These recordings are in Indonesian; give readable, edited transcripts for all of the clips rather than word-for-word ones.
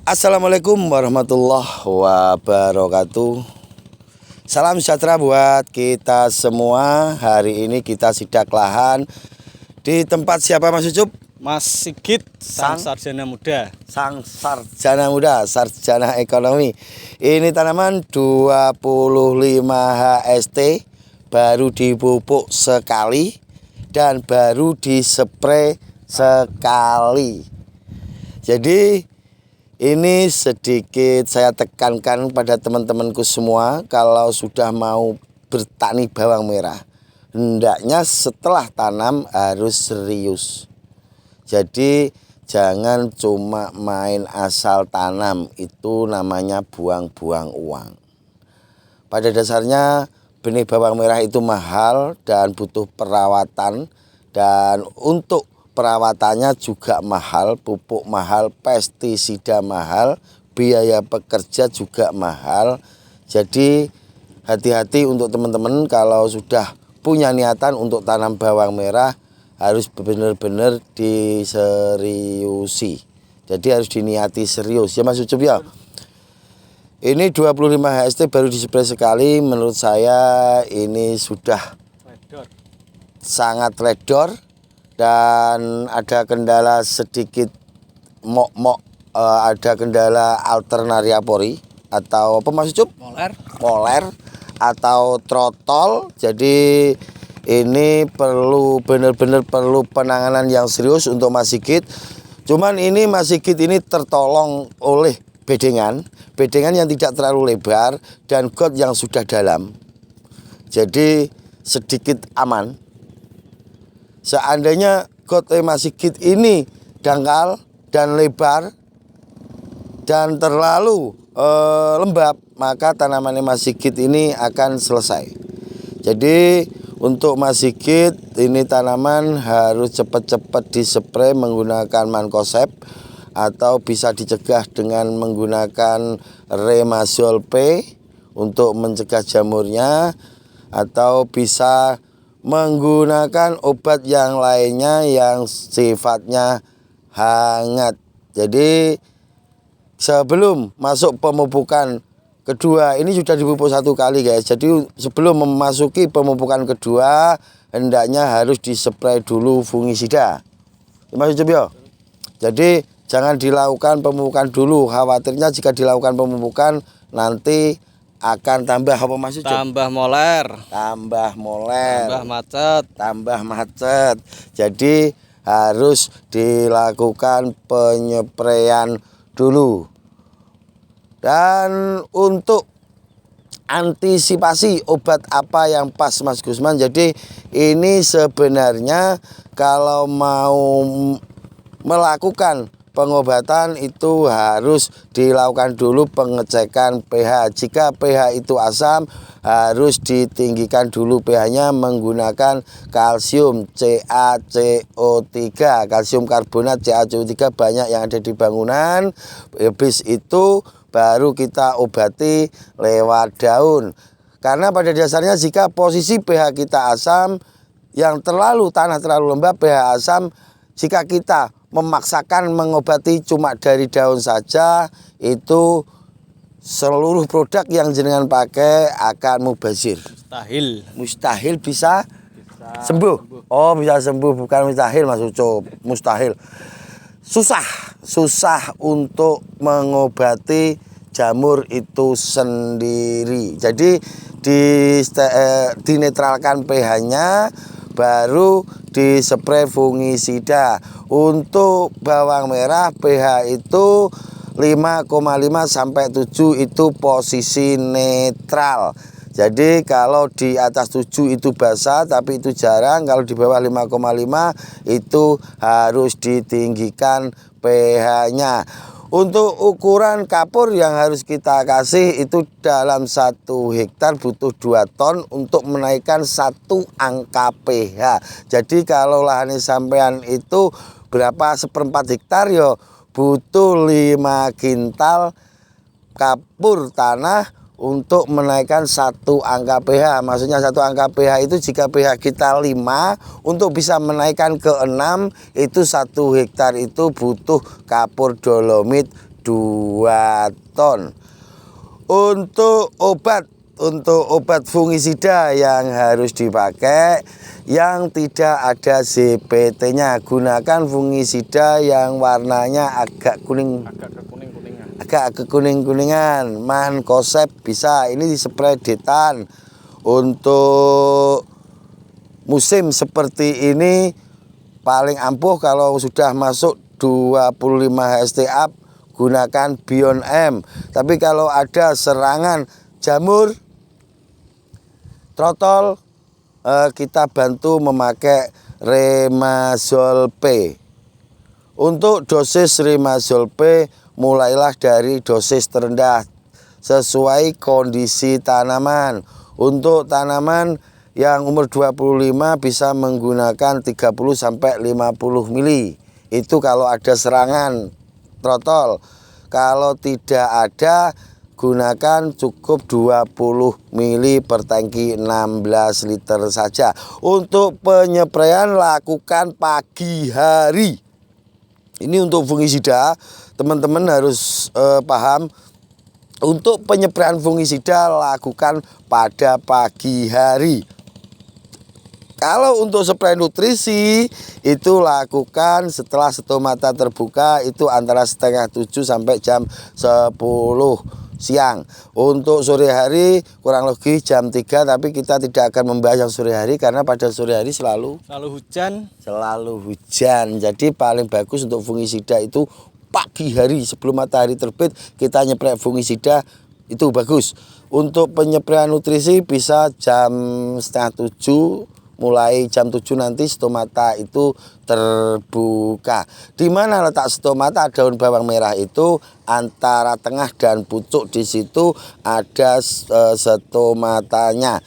Assalamualaikum warahmatullahi wabarakatuh. Salam sejahtera buat kita semua. Hari ini kita sidak lahan di tempat siapa Mas Ucup? Mas Sigit, sang sarjana muda. Sang sarjana muda, sarjana ekonomi. Ini tanaman 25 HST, baru dipupuk sekali dan baru dispray sekali. Jadi ini sedikit saya tekankan pada teman-temanku semua, kalau sudah mau bertani bawang merah, hendaknya setelah tanam harus serius. Jadi jangan cuma main asal tanam, itu namanya buang-buang uang. Pada dasarnya benih bawang merah itu mahal dan butuh perawatan, dan untuk perawatannya juga mahal, pupuk mahal, pestisida mahal, biaya pekerja juga mahal. Jadi hati-hati untuk teman-teman kalau sudah punya niatan untuk tanam bawang merah, harus benar-benar diseriusi. Jadi harus diniati serius ya Mas Ucup ya. Ini 25 HST baru dispray sekali, menurut saya ini sudah sangat ledor. Dan ada kendala sedikit ada kendala alternaria pori atau apa Mas Ucup? Moler atau trotol. Jadi ini perlu benar-benar perlu penanganan yang serius untuk Mas Sigit. Cuman ini Mas Sigit ini tertolong oleh bedengan yang tidak terlalu lebar dan got yang sudah dalam. Jadi sedikit aman. Seandainya got Mas Sigit ini dangkal dan lebar dan terlalu lembab, maka tanaman Mas Sigit ini akan selesai. Jadi untuk Mas Sigit ini tanaman harus cepat-cepat dispray menggunakan Mancozeb, atau bisa dicegah dengan menggunakan Remazol P untuk mencegah jamurnya, atau bisa menggunakan obat yang lainnya yang sifatnya hangat. Jadi sebelum masuk pemupukan kedua, ini sudah dipupuk satu kali guys. Jadi sebelum memasuki pemupukan kedua, hendaknya harus dispray dulu fungisida. Mas Ucup ya. Jadi jangan dilakukan pemupukan dulu. Khawatirnya jika dilakukan pemupukan nanti akan tambah apa Mas Ucup? Tambah moler, Tambah macet. Jadi harus dilakukan penyepraian dulu. Dan untuk antisipasi obat apa yang pas Mas Gusman, jadi ini sebenarnya kalau mau melakukan pengobatan itu harus dilakukan dulu pengecekan pH. Jika pH itu asam, harus ditinggikan dulu pH-nya menggunakan kalsium CaCO3, kalsium karbonat CaCO3 banyak yang ada di bangunan. Habis itu baru kita obati lewat daun. Karena pada dasarnya jika posisi pH kita asam, yang tanah terlalu lembab, pH asam, jika kita memaksakan mengobati cuma dari daun saja, itu seluruh produk yang jenengan pakai akan mubazir. Mustahil bisa sembuh. Oh, bisa sembuh, bukan mustahil Mas Ucup. Mustahil. Susah untuk mengobati jamur itu sendiri. Jadi dinetralkan pH-nya, baru dispray fungisida. Untuk bawang merah pH itu 5,5 sampai 7 itu posisi netral. Jadi kalau di atas 7 itu basah, tapi itu jarang. Kalau di bawah 5,5 itu harus ditinggikan pH-nya. Untuk ukuran kapur yang harus kita kasih itu dalam 1 hektar butuh 2 ton untuk menaikkan 1 angka pH. Jadi kalau lahan sampean itu berapa 1/4 hektar ya butuh 5 kintal kapur tanah untuk menaikkan 1 angka pH. Maksudnya 1 angka pH itu jika pH kita 5, untuk bisa menaikkan ke 6 itu 1 hektar itu butuh kapur dolomit 2 ton. Untuk obat fungisida yang harus dipakai yang tidak ada ZPT-nya, gunakan fungisida yang warnanya agak kekuning-kuningan. Mancozeb bisa, ini dispray detan. Untuk musim seperti ini paling ampuh kalau sudah masuk 25 HST up, gunakan Bion M. Tapi kalau ada serangan jamur, trotol, kita bantu memakai Remazol P. Untuk dosis Remazol P mulailah dari dosis terendah sesuai kondisi tanaman. Untuk tanaman yang umur 25 bisa menggunakan 30 sampai 50 mili. Itu kalau ada serangan trotol. Kalau tidak ada, gunakan cukup 20 mili per tangki 16 liter saja. Untuk penyepraian lakukan pagi hari. Ini untuk fungisida, teman-teman harus paham. Untuk penyepraian fungisida lakukan pada pagi hari. Kalau untuk spray nutrisi itu lakukan setelah stomata terbuka, itu antara setengah 7 sampai jam 10 siang. Untuk sore hari kurang lebih jam 3, tapi kita tidak akan membahas yang sore hari karena pada sore hari selalu hujan. Jadi paling bagus untuk fungisida itu pagi hari sebelum matahari terbit kita nyepray fungisida, itu bagus. Untuk penyepraian nutrisi bisa jam setengah 7, mulai jam 7 nanti stomata itu terbuka. Di mana letak stomata? Daun bawang merah itu antara tengah dan pucuk, di situ ada stomatanya.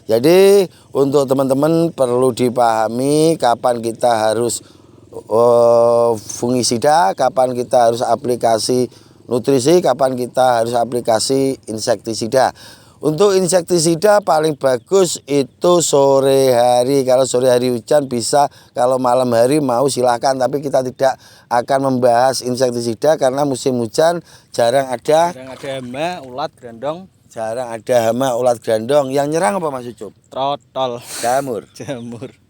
Jadi untuk teman-teman perlu dipahami kapan kita harus fungisida, kapan kita harus aplikasi nutrisi, kapan kita harus aplikasi insektisida. Untuk insektisida paling bagus itu sore hari. Kalau sore hari hujan bisa, kalau malam hari mau silahkan. Tapi kita tidak akan membahas insektisida karena musim hujan jarang ada hama, ulat, grandong. Jarang ada hama, ulat, grandong. Yang nyerang apa Mas Ucup? Trotol.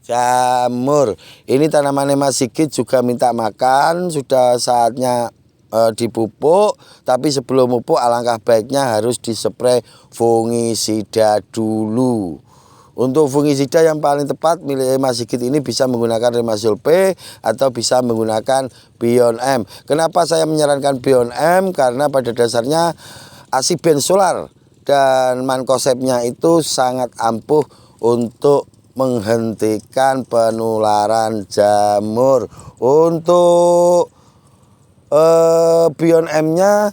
Jamur. Ini tanaman Mas Sigit juga minta makan. Sudah saatnya dipupuk, tapi sebelum pupuk alangkah baiknya harus dispray fungisida dulu. Untuk fungisida yang paling tepat milik Mas Sigit ini bisa menggunakan Remazol P atau bisa menggunakan Bion M. Kenapa saya menyarankan Bion M? Karena pada dasarnya asibenzolar dan mancozebnya itu sangat ampuh untuk menghentikan penularan jamur. Untuk Bion M-nya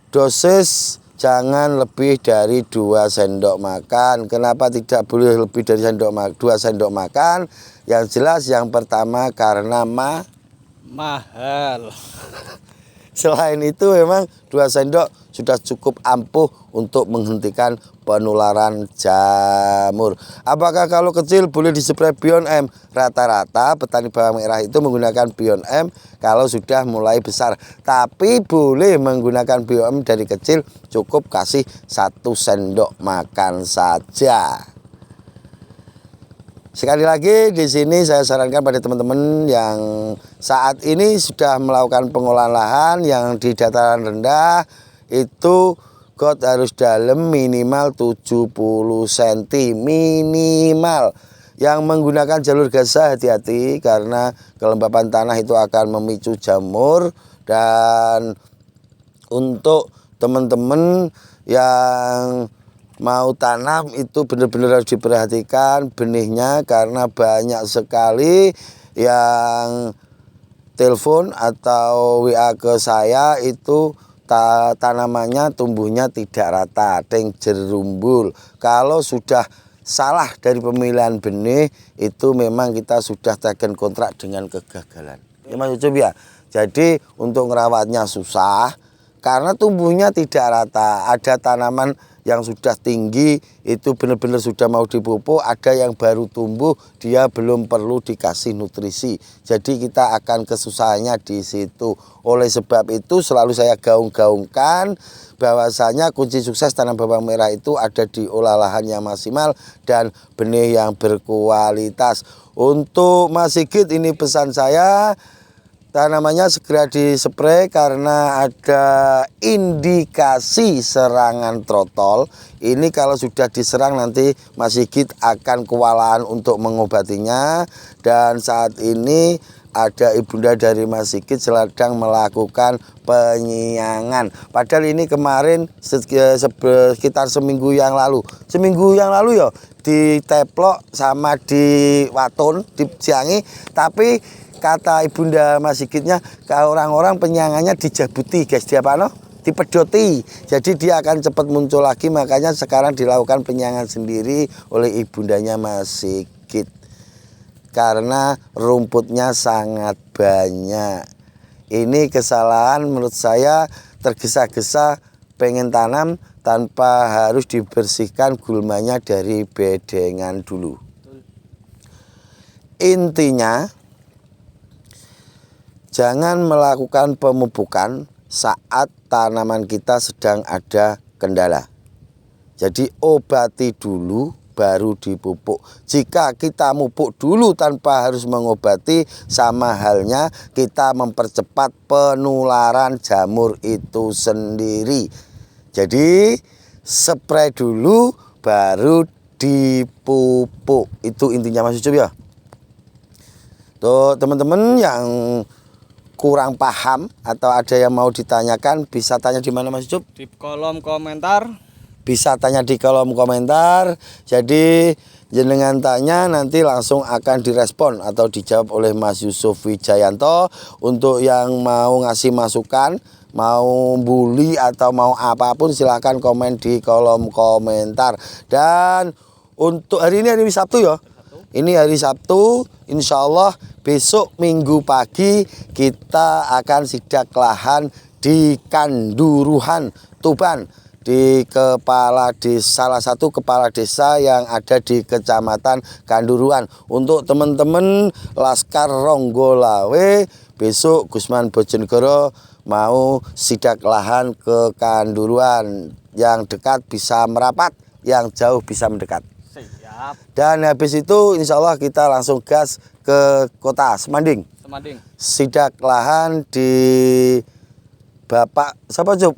dosis jangan lebih dari 2 sendok makan. Kenapa tidak boleh lebih dari 2 sendok makan? Yang jelas yang pertama karena mahal. Selain itu memang 2 sendok sudah cukup ampuh untuk menghentikan penularan jamur. Apakah kalau kecil boleh dispray Bion M? Rata-rata petani bawang merah itu menggunakan Bion M kalau sudah mulai besar. Tapi boleh menggunakan Bion M dari kecil, cukup kasih 1 sendok makan saja. Sekali lagi di sini saya sarankan pada teman-teman yang saat ini sudah melakukan pengolahan lahan yang di dataran rendah, itu got harus dalam minimal 70 cm minimal. Yang menggunakan jalur gaza hati-hati karena kelembapan tanah itu akan memicu jamur. Dan untuk teman-teman yang mau tanam itu benar-benar harus diperhatikan benihnya, karena banyak sekali yang telepon atau WA ke saya itu tanamannya tumbuhnya tidak rata, ada yang jerumbul. Kalau sudah salah dari pemilihan benih itu memang kita sudah taken kontrak dengan kegagalan. Ya Mas Ucup ya. Jadi untuk ngerawatnya susah, karena tumbuhnya tidak rata. Ada tanaman yang sudah tinggi itu benar-benar sudah mau dipupuk, ada yang baru tumbuh dia belum perlu dikasih nutrisi. Jadi kita akan kesusahannya di situ. Oleh sebab itu selalu saya gaung-gaungkan bahwasanya kunci sukses tanam bawang merah itu ada di olah lahan yang maksimal dan benih yang berkualitas. Untuk Mas Sigit ini pesan saya, tanamannya segera dispray karena ada indikasi serangan trotol. Ini kalau sudah diserang nanti Mas Sigit akan kewalahan untuk mengobatinya. Dan saat ini ada ibunda dari Mas Sigit sedang melakukan penyiangan. Padahal ini kemarin sekitar seminggu yang lalu. Seminggu yang lalu ya diteplok sama di waton, disiangi, tapi kata ibunda Mas Sigitnya, kalau orang-orang penyangannya dijabuti guys, dia apa no? Dipedoti. Jadi dia akan cepat muncul lagi, makanya sekarang dilakukan penyangan sendiri oleh ibundanya Mas Sigit. Karena rumputnya sangat banyak. Ini kesalahan menurut saya, tergesa-gesa pengen tanam tanpa harus dibersihkan gulmanya dari bedengan dulu. Intinya, jangan melakukan pemupukan saat tanaman kita sedang ada kendala. Jadi obati dulu baru dipupuk. Jika kita mupuk dulu tanpa harus mengobati, sama halnya kita mempercepat penularan jamur itu sendiri. Jadi spray dulu baru dipupuk. Itu intinya Mas Ucup ya. Tuh teman-teman yang kurang paham atau ada yang mau ditanyakan, bisa tanya di mana Mas Ucup? Di kolom komentar. Bisa tanya di kolom komentar. Jadi jenengan tanya nanti langsung akan direspon atau dijawab oleh Mas Yusuf Wijayanto. Untuk yang mau ngasih masukan, mau bully atau mau apapun silahkan komen di kolom komentar. Dan untuk hari ini Sabtu ya. Ini hari Sabtu, insya Allah besok Minggu pagi kita akan sidak lahan di Kanduruhan, Tuban, di salah satu kepala desa yang ada di Kecamatan Kanduruhan. Untuk teman-teman Laskar Ronggolawe, besok Gusman Bojonegoro mau sidak lahan ke Kanduruhan. Yang dekat bisa merapat, yang jauh bisa mendekat. Siap. Dan habis itu insya Allah kita langsung gas ke kota Semanding. Sidak lahan di Bapak siapa Cuk?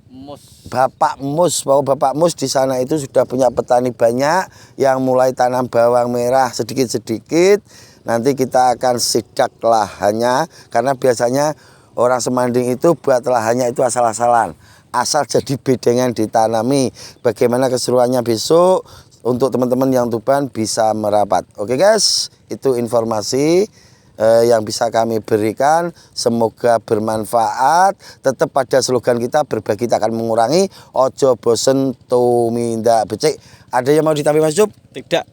Bapak Mus. Bapak Mus di sana itu sudah punya petani banyak yang mulai tanam bawang merah sedikit-sedikit. Nanti kita akan sidak lahannya karena biasanya orang Semanding itu buat lahannya itu asal-asalan. Asal jadi bedengan ditanami. Bagaimana keseruannya besok? Untuk teman-teman yang Tuban bisa merapat. Oke guys, itu informasi yang bisa kami berikan. Semoga bermanfaat. Tetap pada slogan kita, berbagi tak akan mengurangi. Ojo bosen tumindak becik. Ada yang mau ditambah Mas Jup? Tidak.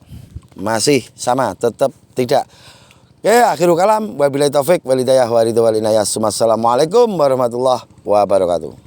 Masih sama, tetap tidak. Oke, akhirul kalam. Wabillahi taufik walhidayah wa ridho wal inayah. Assalamualaikum warahmatullahi wabarakatuh.